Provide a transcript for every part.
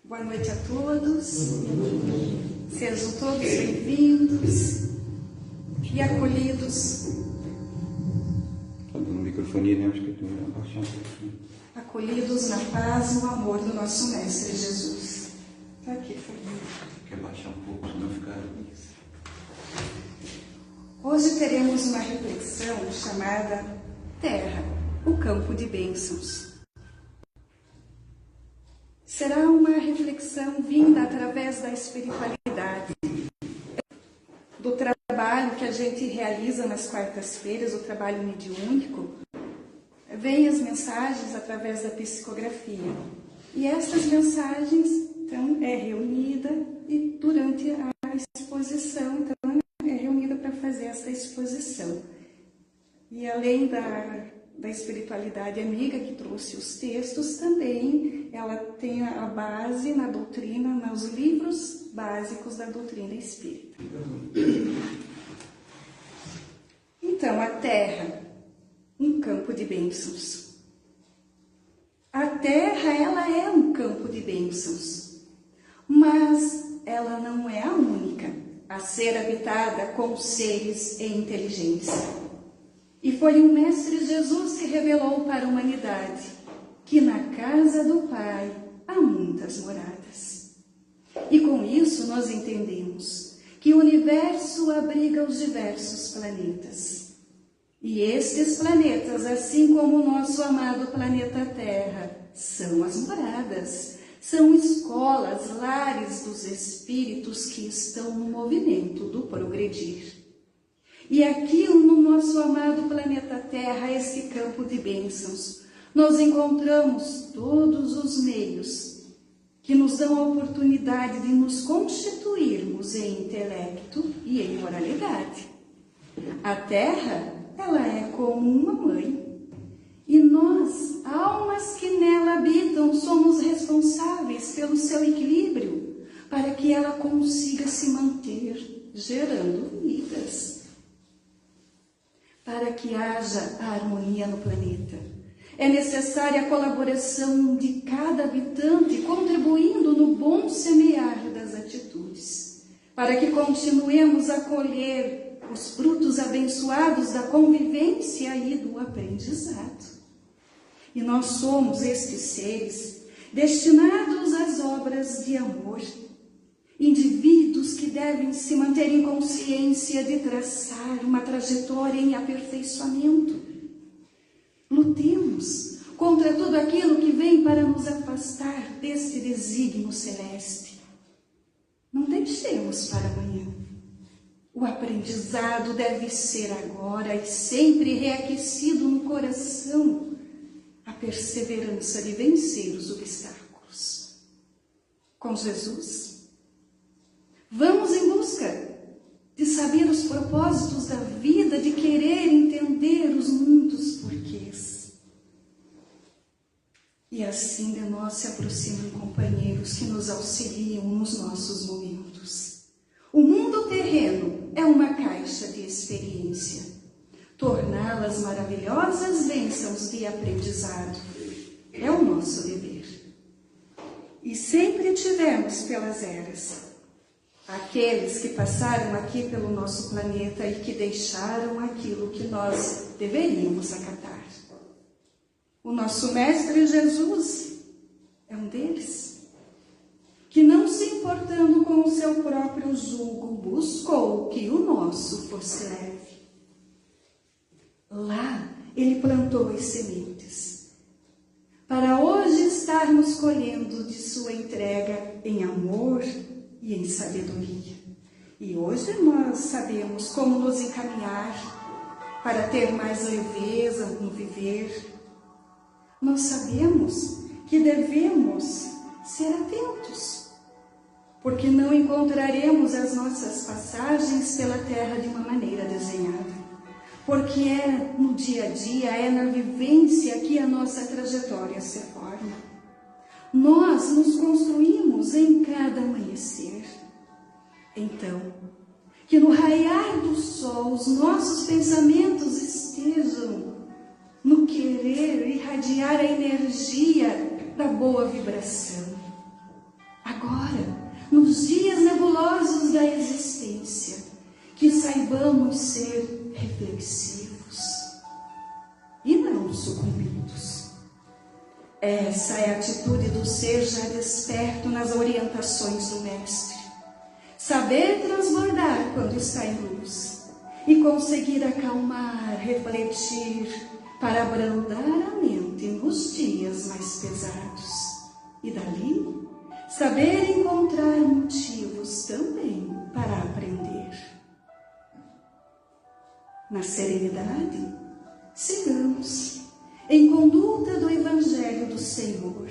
Boa noite a todos. Sejam todos bem-vindos e acolhidos. Está dando microfonia, né? Acho que eu vou abaixar um pouquinho. Acolhidos na paz e no amor do nosso Mestre Jesus. Está aqui, família. Quer baixar um pouco, senão ficar... Hoje teremos uma reflexão chamada Terra, o campo de bênçãos. Será uma reflexão vinda através da espiritualidade, do trabalho que a gente realiza nas quartas-feiras, o trabalho mediúnico. Vêm as mensagens através da psicografia. E essas mensagens, então, é reunida e durante a exposição, então, é reunida para fazer essa exposição. E além da espiritualidade amiga que trouxe os textos, também ela tem a base na doutrina, nos livros básicos da doutrina espírita. Então, a Terra, um campo de bênçãos. A Terra, ela é um campo de bênçãos, mas ela não é a única a ser habitada com seres e inteligência. E foi o Mestre Jesus que revelou para a humanidade que na casa do Pai há muitas moradas. E com isso nós entendemos que o universo abriga os diversos planetas. E estes planetas, assim como o nosso amado planeta Terra, são as moradas, são escolas, lares dos espíritos que estão no movimento do progredir. E aqui no nosso amado planeta Terra, esse campo de bênçãos, nós encontramos todos os meios que nos dão a oportunidade de nos constituirmos em intelecto e em moralidade. A Terra, ela é como uma mãe. E nós, almas que nela habitam, somos responsáveis pelo seu equilíbrio, para que ela consiga se manter gerando vidas. Para que haja a harmonia no planeta, é necessária a colaboração de cada habitante, contribuindo no bom semear das atitudes, para que continuemos a colher os frutos abençoados da convivência e do aprendizado. E nós somos estes seres destinados às obras de amor, indivíduos que devem se manter em consciência de traçar uma trajetória em aperfeiçoamento. Lutemos contra tudo aquilo que vem para nos afastar deste desígnio celeste. Não deixemos para amanhã. O aprendizado deve ser agora e sempre reaquecido no coração a perseverança de vencer os obstáculos. Com Jesus, vamos em busca de saber os propósitos da vida, de querer entender os muitos porquês. E assim de nós se aproximam companheiros que nos auxiliam nos nossos momentos. O mundo terreno é uma caixa de experiência. Torná-las maravilhosas bênçãos de aprendizado é o nosso dever. E sempre tivemos pelas eras aqueles que passaram aqui pelo nosso planeta e que deixaram aquilo que nós deveríamos acatar. O nosso Mestre Jesus é um deles, que não se importando com o seu próprio jugo, buscou que o nosso fosse leve. Lá ele plantou as sementes, para hoje estarmos colhendo de sua entrega em amor e em sabedoria. E hoje nós sabemos como nos encaminhar para ter mais leveza no viver. Nós sabemos que devemos ser atentos, porque não encontraremos as nossas passagens pela terra de uma maneira desenhada. Porque é no dia a dia, é na vivência que a nossa trajetória se forma. Nós nos construímos em cada amanhecer. Então, que no raiar do sol os nossos pensamentos estejam no querer irradiar a energia da boa vibração, agora, nos dias nebulosos da existência, que saibamos ser reflexivos e não sucumbidos. Essa é a atitude do ser já desperto nas orientações do Mestre. Saber transbordar quando está em luz e conseguir acalmar, refletir, para abrandar a mente nos dias mais pesados. E dali, saber encontrar motivos também para aprender. Na serenidade, sigamos em conduta do Evangelho do Senhor,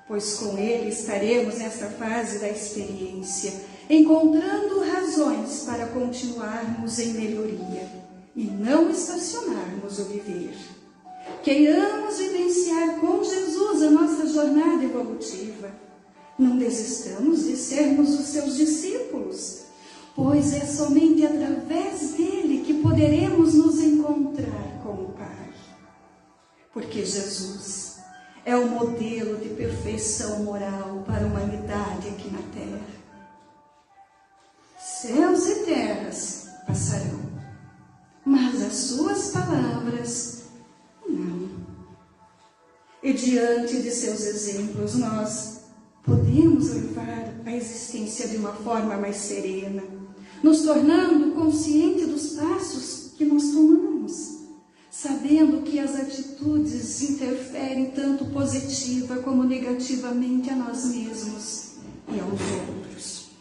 pois com ele estaremos nesta fase da experiência, encontrando razões para continuarmos em melhoria e não estacionarmos o viver. Queiramos vivenciar com Jesus a nossa jornada evolutiva. Não desistamos de sermos os seus discípulos, pois é somente através dele que poderemos nos encontrar com o Pai. Porque Jesus é o modelo de perfeição moral para a humanidade aqui na Terra. Céus e terras passarão, mas as suas palavras não. E diante de seus exemplos, nós podemos levar a existência de uma forma mais serena, nos tornando conscientes dos passos que nós tomamos, sabendo que as atitudes interferem tanto positiva como negativamente a nós mesmos e aos outros.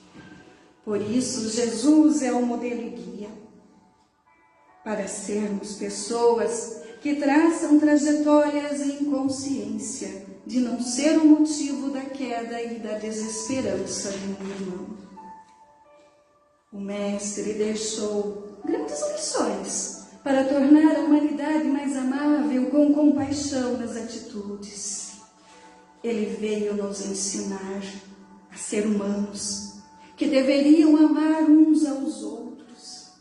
Por isso, Jesus é o modelo e guia para sermos pessoas que traçam trajetórias em consciência de não ser o motivo da queda e da desesperança de um irmão. O Mestre deixou grandes lições para tornar a humanidade mais amável com compaixão nas atitudes. Ele veio nos ensinar a ser humanos, que deveriam amar uns aos outros.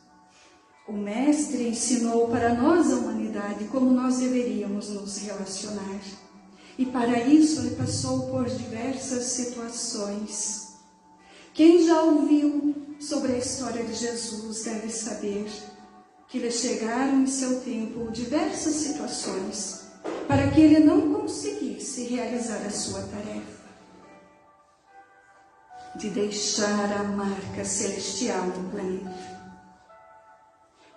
O Mestre ensinou para nós, a humanidade, como nós deveríamos nos relacionar. E para isso ele passou por diversas situações. Quem já ouviu sobre a história de Jesus deve saber que lhe chegaram em seu tempo diversas situações para que ele não conseguisse realizar a sua tarefa de deixar a marca celestial no planeta.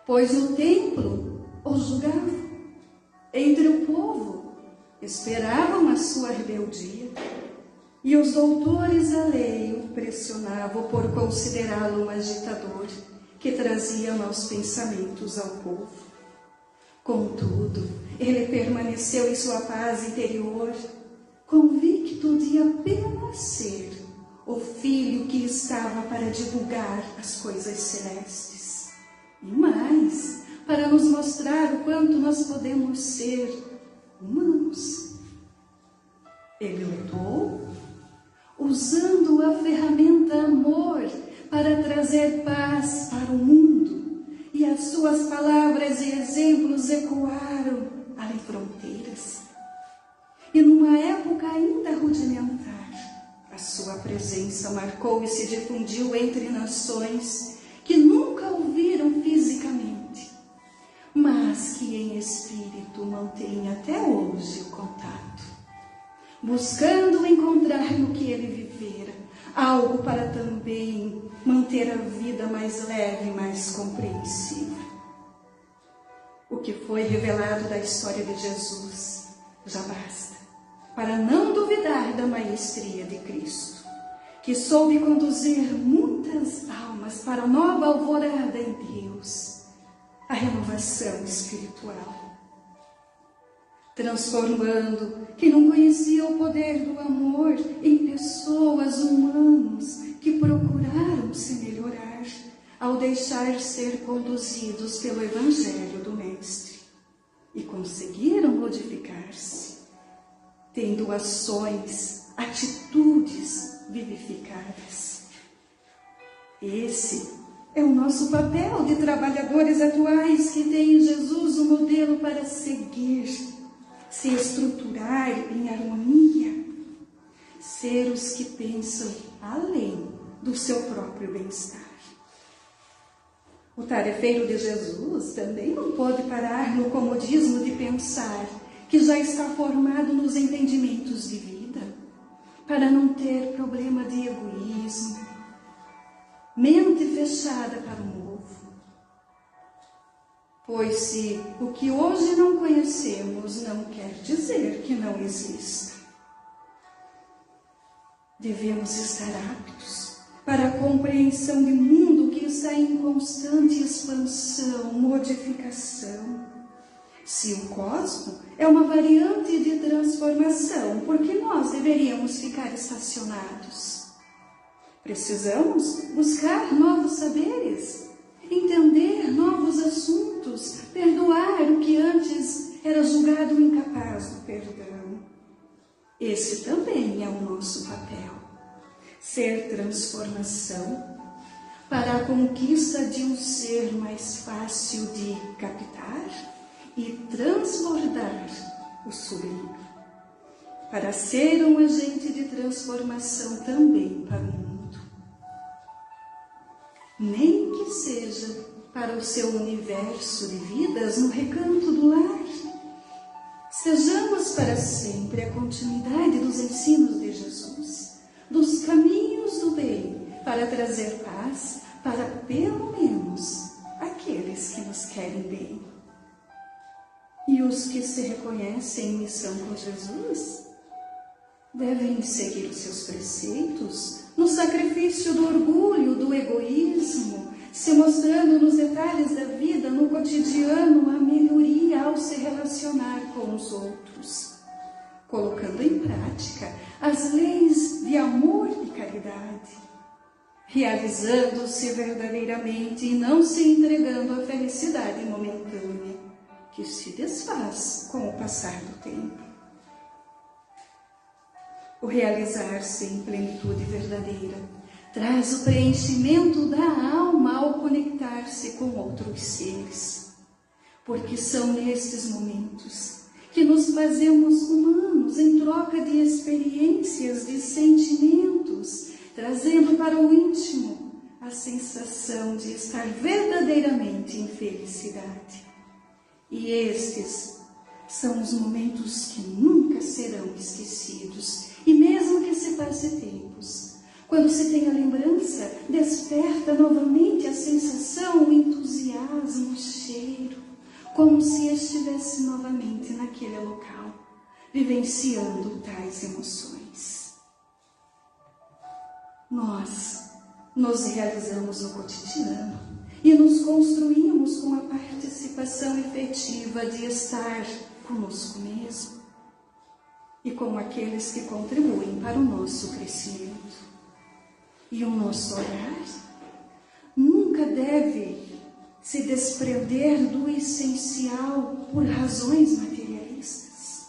Pois no templo o julgavam, entre o povo esperavam a sua rebeldia, e os doutores da lei o pressionavam por considerá-lo um agitador que trazia maus pensamentos ao povo. Contudo, ele permaneceu em sua paz interior, convicto de apenas ser o Filho que estava para divulgar as coisas celestes. E mais, para nos mostrar o quanto nós podemos ser humanos. Ele lutou, usando a ferramenta amor para trazer paz para o mundo, e as suas palavras e exemplos ecoaram além fronteiras. E numa época ainda rudimentar, a sua presença marcou e se difundiu entre nações que nunca o viram fisicamente, mas que em espírito mantêm até hoje o contato, buscando encontrar no que ele vivera algo para também manter a vida mais leve e mais compreensível. O que foi revelado da história de Jesus já basta para não duvidar da maestria de Cristo, que soube conduzir muitas almas para a nova alvorada em Deus, a renovação espiritual, transformando quem não conhecia o poder do amor em pessoas humanas que procuraram se melhorar ao deixar ser conduzidos pelo Evangelho do Mestre e conseguiram modificar-se, tendo ações, atitudes vivificadas. Esse é o nosso papel de trabalhadores atuais que têm em Jesus um modelo para seguir, se estruturar em harmonia, ser os que pensam além do seu próprio bem-estar. O tarefeiro de Jesus também não pode parar no comodismo de pensar que já está formado nos entendimentos de vida, para não ter problema de egoísmo, mente fechada para o novo. Pois se o que hoje não conhecemos não quer dizer que não exista. Devemos estar aptos para a compreensão de mundo que está em constante expansão, modificação. Se o cosmos é uma variante de transformação, por que nós deveríamos ficar estacionados? Precisamos buscar novos saberes, entender novos assuntos, perdoar o que antes era julgado incapaz do perdão. Esse também é o nosso papel. Ser transformação para a conquista de um ser mais fácil de captar e transbordar o sublime, para ser um agente de transformação também para o mundo. Nem que seja para o seu universo de vidas no recanto do lar. Sejamos para sempre a continuidade dos ensinos de Jesus, dos caminhos do bem, para trazer paz para pelo menos aqueles que nos querem bem. E os que se reconhecem em missão com Jesus devem seguir os seus preceitos no sacrifício do orgulho, do egoísmo, se mostrando nos detalhes da vida, no cotidiano, a melhoria ao se relacionar com os outros, colocando em prática as leis de amor e caridade, realizando-se verdadeiramente e não se entregando à felicidade momentânea, que se desfaz com o passar do tempo. O realizar-se em plenitude verdadeira traz o preenchimento da alma ao conectar-se com outros seres, porque são nestes momentos que nos fazemos humanos em troca de experiências, de sentimentos, trazendo para o íntimo a sensação de estar verdadeiramente em felicidade. E estes são os momentos que nunca serão esquecidos, e mesmo que se passe tempos, quando se tem a lembrança, desperta novamente a sensação, o entusiasmo, o cheiro, como se estivesse novamente naquele local, vivenciando tais emoções. Nós nos realizamos no cotidiano e nos construímos com a participação efetiva de estar conosco mesmo e com aqueles que contribuem para o nosso crescimento. E o nosso olhar nunca deve se desprender do essencial por razões materialistas.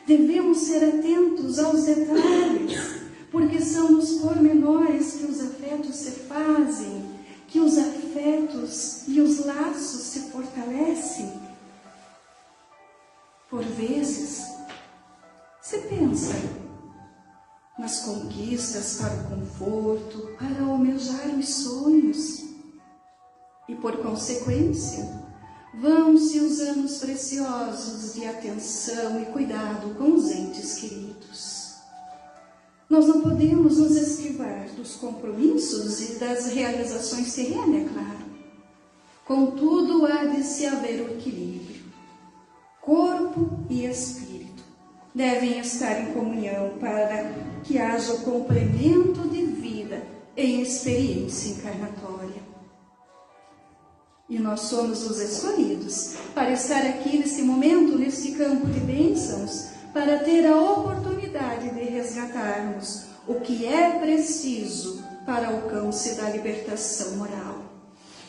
Devemos ser atentos aos detalhes, porque são nos pormenores que os afetos se fazem, que os afetos e os laços se fortalecem. Por vezes, se pensa nas conquistas para o conforto, para almejar os sonhos. E por consequência, vão-se os anos preciosos de atenção e cuidado com os entes queridos. Nós não podemos nos esquivar dos compromissos e das realizações terrenas, é claro. Contudo, há de se haver o equilíbrio. Corpo e espírito devem estar em comunhão para que haja o complemento de vida em experiência encarnatória. E nós somos os escolhidos para estar aqui nesse momento, nesse campo de bênçãos, para ter a oportunidade de resgatarmos o que é preciso para o alcance da libertação moral,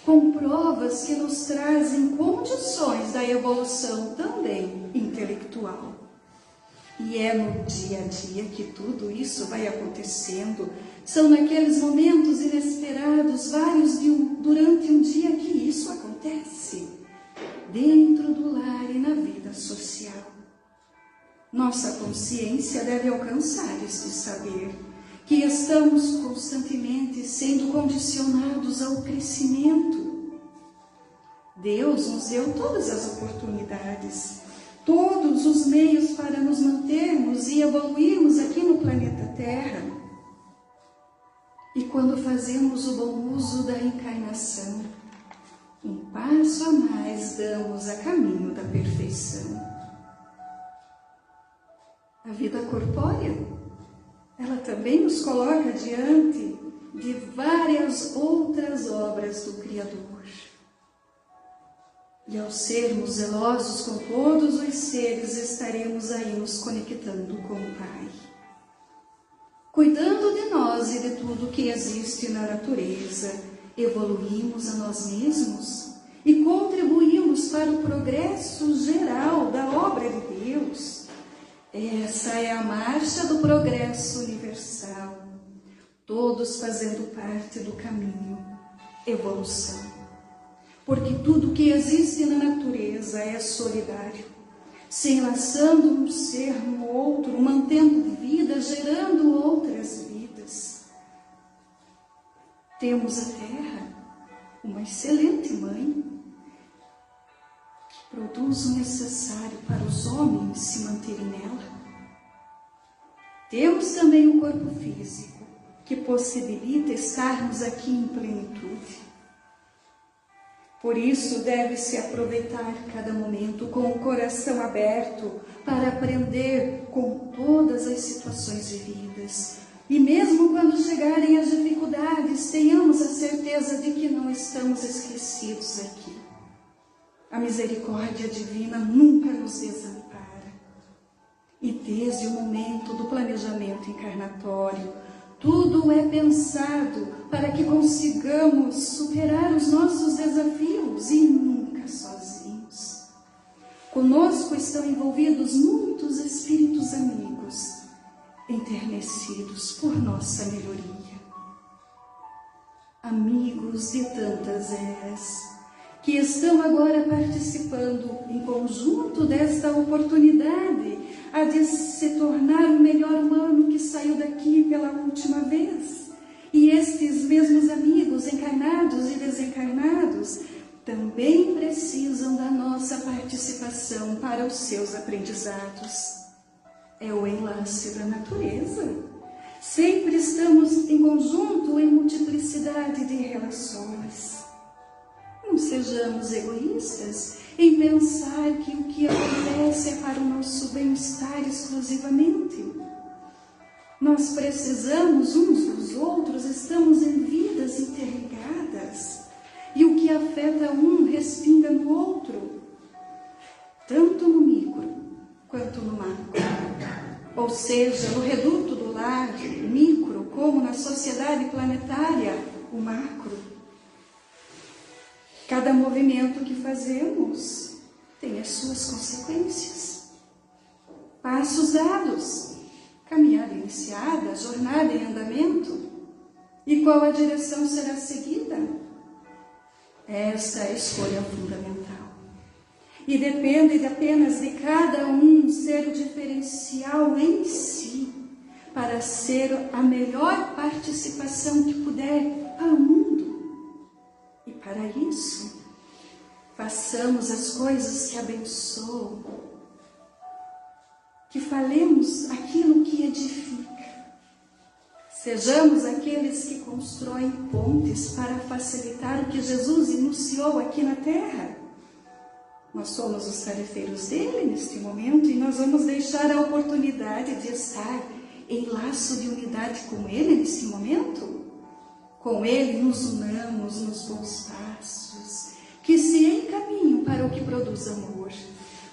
com provas que nos trazem condições da evolução também intelectual. E é no dia a dia que tudo isso vai acontecendo. São naqueles momentos inesperados, vários durante um dia, que isso acontece, dentro do lar e na vida social. Nossa consciência deve alcançar este saber, que estamos constantemente sendo condicionados ao crescimento. Deus nos deu todas as oportunidades, todos os meios para nos mantermos e evoluirmos aqui no planeta Terra. E quando fazemos o bom uso da encarnação, um passo a mais damos a caminho da perfeição. A vida corpórea, ela também nos coloca diante de várias outras obras do Criador. E ao sermos zelosos com todos os seres, estaremos aí nos conectando com o Pai, cuidando de nós e de tudo que existe na natureza. Evoluímos a nós mesmos e contribuímos para o progresso geral da obra de Deus. Essa é a marcha do progresso universal, todos fazendo parte do caminho, evolução. Porque tudo que existe na natureza é solidário, se enlaçando um ser no outro, mantendo vida, gerando outras vidas. Temos a Terra, uma excelente mãe, que produz o necessário para os homens se manterem nela. Temos também o corpo físico, que possibilita estarmos aqui em plenitude. Por isso, deve-se aproveitar cada momento com o coração aberto para aprender com todas as situações vividas. E mesmo quando chegarem as dificuldades, tenhamos a certeza de que não estamos esquecidos aqui. A misericórdia divina nunca nos desampara. E desde o momento do planejamento encarnatório, tudo é pensado para que consigamos superar os nossos desafios e nunca sozinhos. Conosco estão envolvidos muitos espíritos amigos, enternecidos por nossa melhoria. Amigos de tantas eras, que estão agora participando em conjunto desta oportunidade a de se tornar o melhor humano que saiu daqui pela última vez. E estes mesmos amigos, encarnados e desencarnados, também precisam da nossa participação para os seus aprendizados. É o enlace da natureza. Sempre estamos em conjunto em multiplicidade de relações. Não sejamos egoístas em pensar que o que acontece é para o nosso bem-estar exclusivamente. Nós precisamos uns dos outros, estamos em vidas interligadas. E o que afeta um respinga no outro, tanto no micro quanto no macro. Ou seja, no reduto do lar, micro, como na sociedade planetária, o macro. Cada movimento que fazemos tem as suas consequências. Passos dados, caminhada iniciada, jornada em andamento. E qual a direção será seguida? Esta é a escolha fundamental. E depende apenas de cada um ser o diferencial em si, para ser a melhor participação que puder para o mundo. E para isso, façamos as coisas que abençoam, que falemos aquilo que edifica. Sejamos aqueles que constroem pontes para facilitar o que Jesus iniciou aqui na Terra. Nós somos os tarefeiros dele neste momento e nós vamos deixar a oportunidade de estar em laço de unidade com ele neste momento. Com ele nos unamos nos bons passos, que se encaminham para o que produz amor,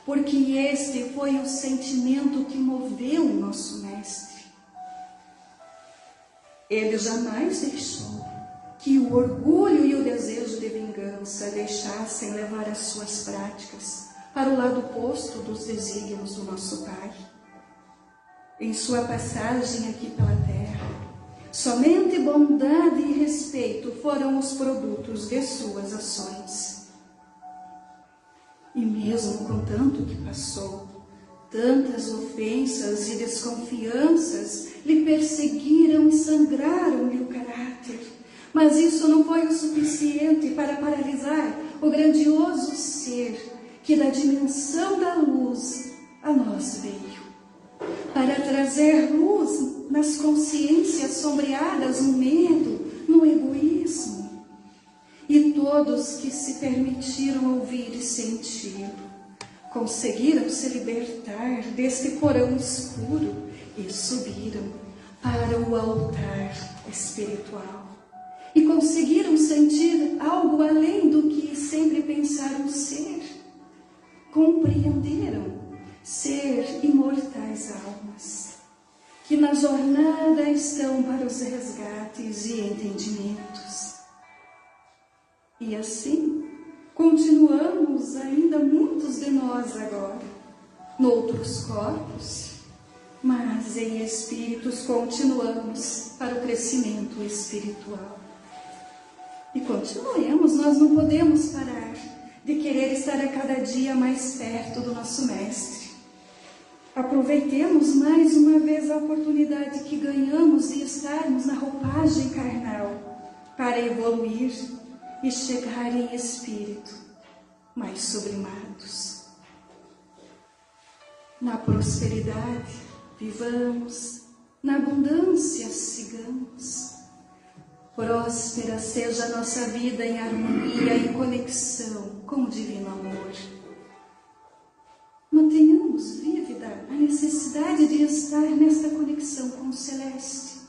porque este foi o sentimento que moveu o nosso Mestre. Ele jamais deixou que o orgulho e o desejo de vingança deixassem levar as suas práticas para o lado oposto dos desígnios do nosso Pai. Em sua passagem aqui pela Terra, somente bondade e respeito foram os produtos de suas ações. E mesmo com tanto que passou, Tantas ofensas e desconfianças lhe perseguiram e sangraram-lhe o caráter, mas isso não foi o suficiente para paralisar o grandioso ser que da dimensão da luz a nós veio, para trazer luz nas consciências sombreadas no medo, no egoísmo. E todos que se permitiram ouvir e sentir conseguiram se libertar deste porão escuro e subiram para o altar espiritual. E conseguiram sentir algo além do que sempre pensaram ser. Compreenderam ser imortais almas, que na jornada estão para os resgates e entendimentos. E assim, continuamos ainda muitos de nós agora, noutros corpos, mas em espíritos continuamos para o crescimento espiritual. E continuemos, nós não podemos parar de querer estar a cada dia mais perto do nosso Mestre. Aproveitemos mais uma vez a oportunidade que ganhamos de estarmos na roupagem carnal para evoluir e chegar em espírito mais sublimados. Na prosperidade vivamos, na abundância sigamos. Próspera seja a nossa vida em harmonia e conexão com o divino amor. Mantenhamos vívida a necessidade de estar nesta conexão com o celeste,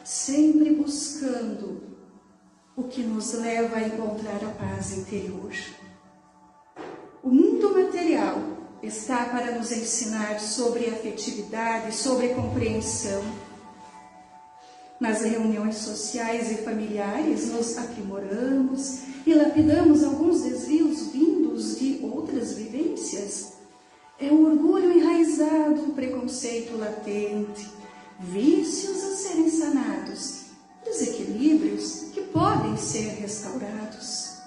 sempre buscando o que nos leva a encontrar a paz interior. O mundo material está para nos ensinar sobre afetividade, sobre compreensão. Nas reuniões sociais e familiares nos aprimoramos e lapidamos alguns desvios vindos de outras vivências. É o orgulho enraizado, o preconceito latente, vícios a serem sanados, desequilíbrios que podem ser restaurados.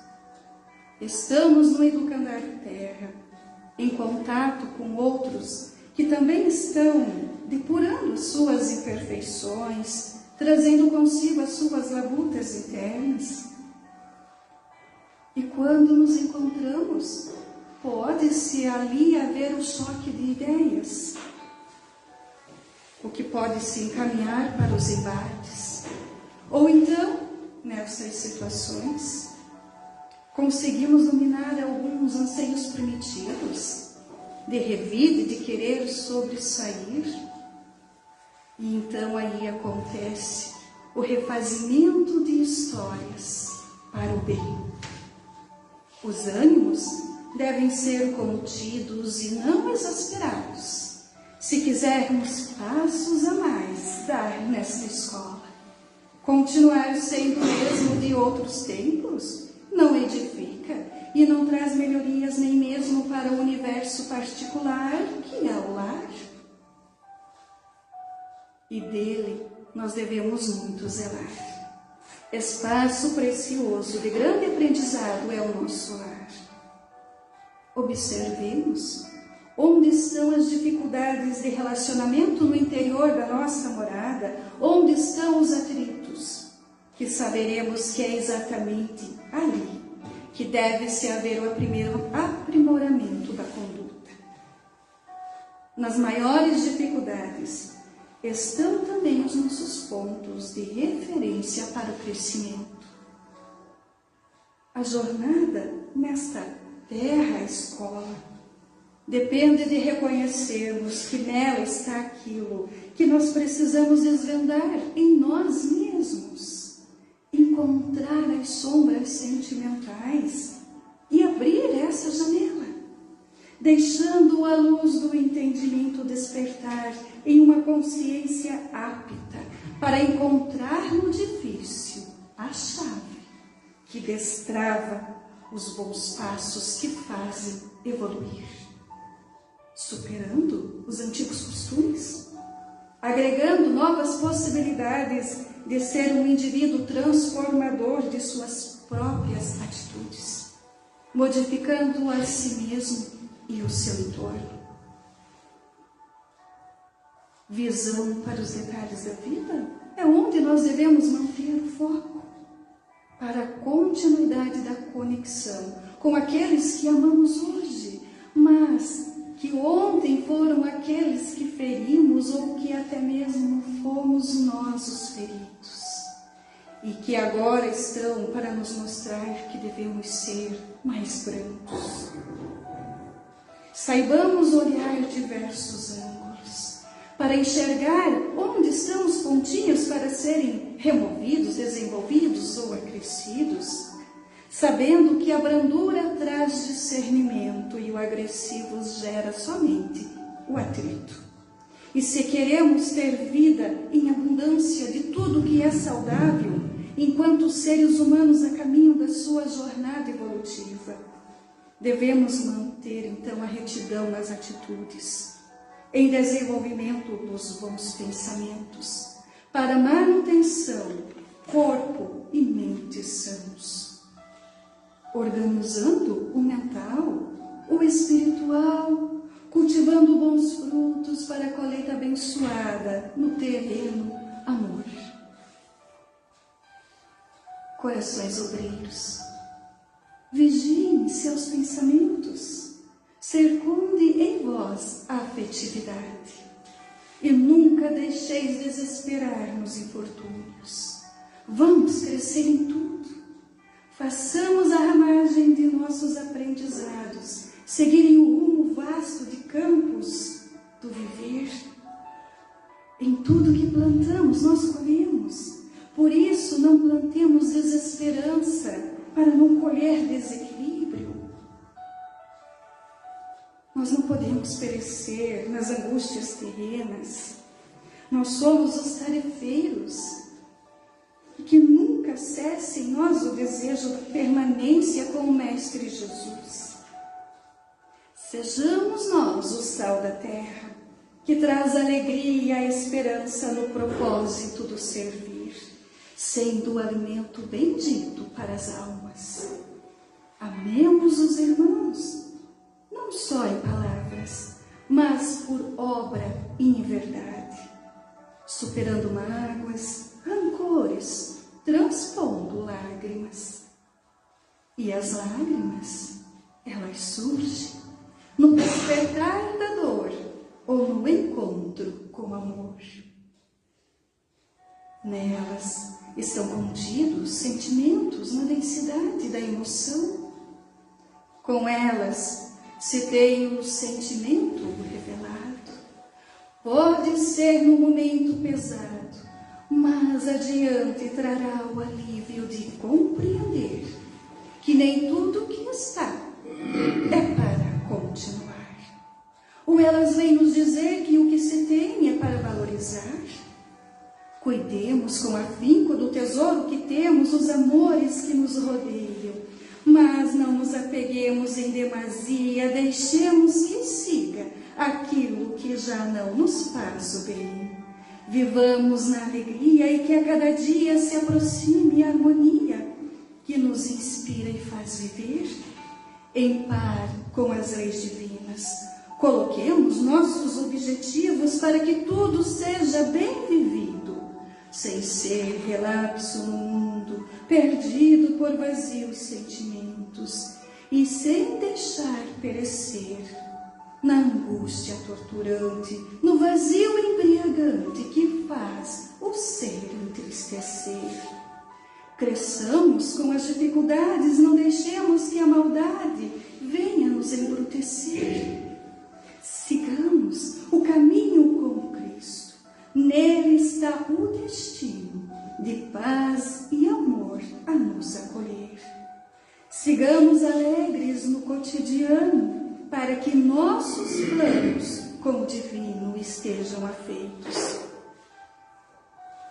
Estamos no Educandar Terra, em contato com outros que também estão depurando suas imperfeições, trazendo consigo as suas labutas internas. E quando nos encontramos, pode-se ali haver um choque de ideias, o que pode se encaminhar para os embates. Ou então, nessas situações, conseguimos dominar alguns anseios primitivos, de revide, de querer sobressair. E então aí acontece o refazimento de histórias para o bem. Os ânimos devem ser contidos e não exasperados, se quisermos passos a mais dar nesta escola. Continuar sendo o mesmo de outros tempos não edifica e não traz melhorias nem mesmo para o universo particular que é o lar. E dele nós devemos muito zelar. Espaço precioso de grande aprendizado é o nosso lar. Observemos onde estão as dificuldades de relacionamento no interior da nossa morada, onde estão os atritos, que saberemos que é exatamente ali que deve-se haver o aprimoramento da conduta. Nas maiores dificuldades estão também os nossos pontos de referência para o crescimento. A jornada nesta terra-escola depende de reconhecermos que nela está aquilo que nós precisamos desvendar em nós mesmos, encontrar as sombras sentimentais e abrir essa janela, deixando a luz do entendimento despertar em uma consciência apta para encontrar no difícil a chave que destrava os bons passos que fazem evoluir, superando os antigos costumes, agregando novas possibilidades de ser um indivíduo transformador de suas próprias atitudes, modificando a si mesmo e o seu entorno. visão para os detalhes da vida, é onde nós devemos manter o foco para a continuidade da conexão com aqueles que amamos hoje, mas que ontem foram aqueles que ferimos ou que até mesmo fomos nós os feridos e que agora estão para nos mostrar que devemos ser mais brandos. Saibamos olhar diversos ângulos para enxergar onde estão os pontinhos para serem removidos, desenvolvidos ou acrescidos, sabendo que a brandura traz discernimento e o agressivo gera somente o atrito. E se queremos ter vida em abundância de tudo que é saudável, enquanto os seres humanos a caminho da sua jornada evolutiva, devemos manter então a retidão nas atitudes, em desenvolvimento dos bons pensamentos, para manutenção, corpo e mente sãos, organizando o mental, o espiritual, cultivando bons frutos para a colheita abençoada no terreno amor. Corações obreiros, vigiem seus pensamentos, circunde em vós a afetividade e nunca deixeis desesperar nos infortúnios. Vamos crescer em tudo. Façamos a ramagem de nossos aprendizados seguirem o rumo vasto de campos do viver. Em tudo que plantamos, nós colhemos. Por isso, não plantemos desesperança para não colher desequilíbrio. Nós não podemos perecer nas angústias terrenas. Nós somos os tarefeiros. Que nunca cesse em nós o desejo da permanência com o Mestre Jesus. Sejamos nós o sal da terra, que traz alegria e a esperança no propósito do servir, sendo o alimento bendito para as almas. Amemos os irmãos, não só em palavras, mas por obra e em verdade, superando mágoas, rancores, transpondo lágrimas. E as lágrimas, elas surgem no despertar da dor ou no encontro com amor. Nelas estão contidos sentimentos na densidade da emoção. Com elas se tem o sentimento revelado. Pode ser no momento pesado, mas adiante trará o alívio de compreender que nem tudo que está é para continuar. Ou elas vêm nos dizer que o que se tem é para valorizar. Cuidemos com afinco do tesouro que temos, os amores que nos rodeiam, mas não nos apeguemos em demasia, deixemos que siga aquilo que já não nos faz o bem. Vivamos na alegria e que a cada dia se aproxime a harmonia que nos inspira e faz viver em par com as leis divinas. Coloquemos nossos objetivos para que tudo seja bem vivido, sem ser relapso no mundo, perdido por vazios sentimentos e sem deixar perecer na angústia torturante, no vazio embriagante que faz o ser entristecer. Cresçamos com as dificuldades, não deixemos que a maldade venha nos embrutecer. Sigamos o caminho com Cristo, nele está o destino de paz e amor a nos acolher. Sigamos alegres no cotidiano, para que nossos planos com o divino estejam afeitos.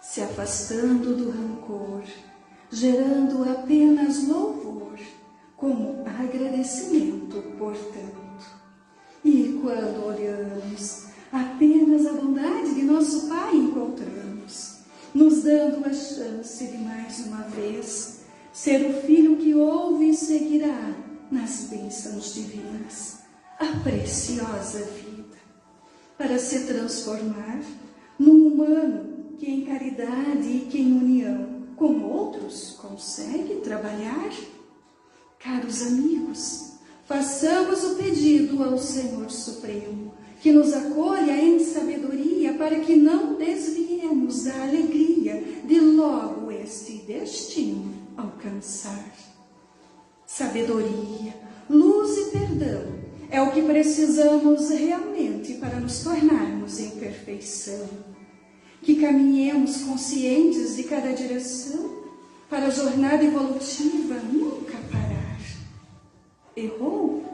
Se afastando do rancor, gerando apenas louvor, como agradecimento, portanto. E quando olhamos, apenas a bondade de nosso Pai encontramos, nos dando a chance de mais uma vez ser o filho que ouve e seguirá nas bênçãos divinas a preciosa vida, para se transformar num humano que em caridade e que em união com outros consegue trabalhar? Caros amigos, façamos o pedido ao Senhor Supremo, que nos acolha em sabedoria para que não desviemos da alegria de logo este destino alcançar. Sabedoria, luz e perdão é o que precisamos realmente para nos tornarmos em perfeição. Que caminhemos conscientes de cada direção para a jornada evolutiva nunca parar. Errou?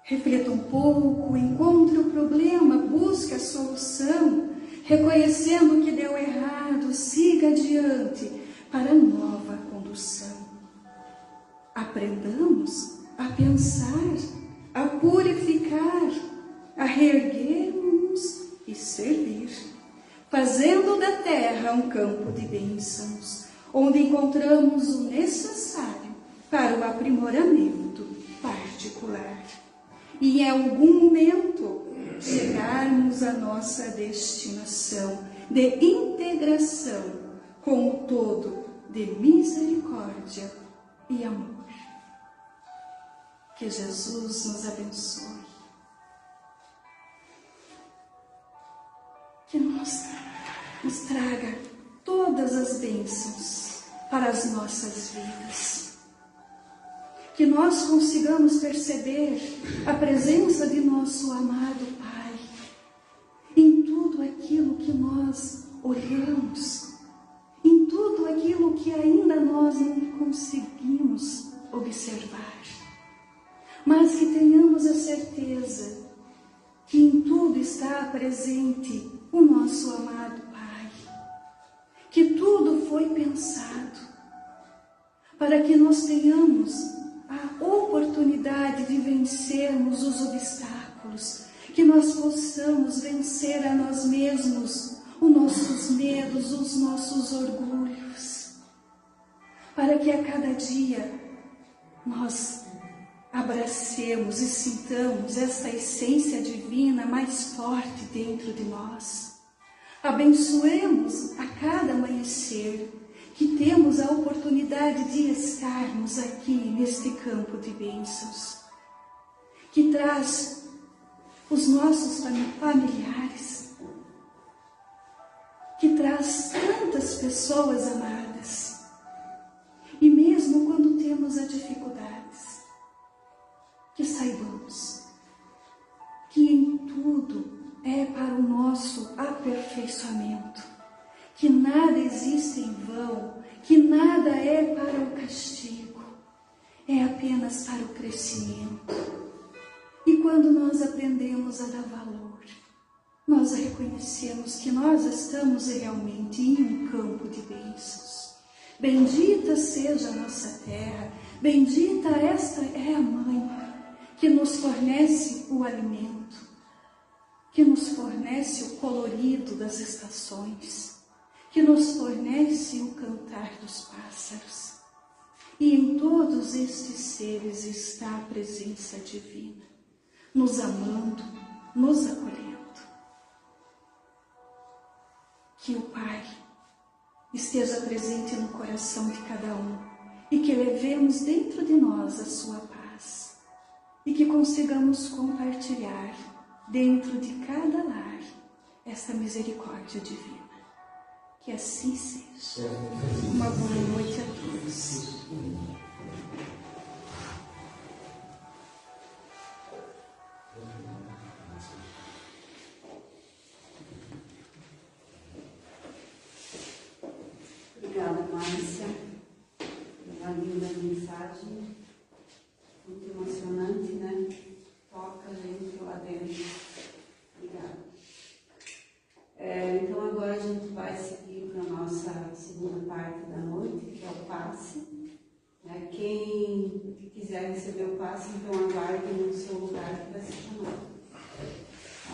Reflita um pouco, encontre o problema, busque a solução, reconhecendo o que deu errado, siga adiante para nova condução. Aprendamos a pensar, a purificar, a reerguermos e servir, fazendo da terra um campo de bênçãos, onde encontramos o necessário para o aprimoramento particular. E em algum momento chegarmos à nossa destinação de integração com o todo de misericórdia e amor. Que Jesus nos abençoe. Que nos traga todas as bênçãos para as nossas vidas. Que nós consigamos perceber a presença de nosso amado Pai em tudo aquilo que nós olhamos, em tudo aquilo que ainda nós não conseguimos observar. Mas que tenhamos a certeza que em tudo está presente o nosso amado Pai, que tudo foi pensado para que nós tenhamos a oportunidade de vencermos os obstáculos, que nós possamos vencer a nós mesmos, os nossos medos, os nossos orgulhos, para que a cada dia nós abracemos e sintamos essa essência divina mais forte dentro de nós. Abençoemos a cada amanhecer que temos a oportunidade de estarmos aqui neste campo de bênçãos, que traz os nossos familiares, que traz tantas pessoas amadas. E mesmo quando temos as dificuldades, que saibamos que em tudo é para o nosso aperfeiçoamento, que nada existe em vão, que nada é para o castigo, é apenas para o crescimento. E quando nós aprendemos a dar valor, nós reconhecemos que nós estamos realmente em um campo de bênçãos. Bendita seja a nossa terra, bendita esta é a Mãe, que nos fornece o alimento, que nos fornece o colorido das estações, que nos fornece o cantar dos pássaros. E em todos estes seres está a presença divina, nos amando, nos acolhendo. Que o Pai esteja presente no coração de cada um e que levemos dentro de nós a sua paz e que consigamos compartilhar dentro de cada lar esta misericórdia divina. Que assim seja. Uma boa noite a todos. Obrigada, Márcia, pela linda mensagem, muito emocionante, né? Toca a gente lá dentro. Obrigada. Então agora a gente vai seguir para a nossa segunda parte da noite, que é o passe. Quem quiser receber o passe, então aguarde no seu lugar que vai ser chamado.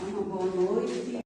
Uma boa noite.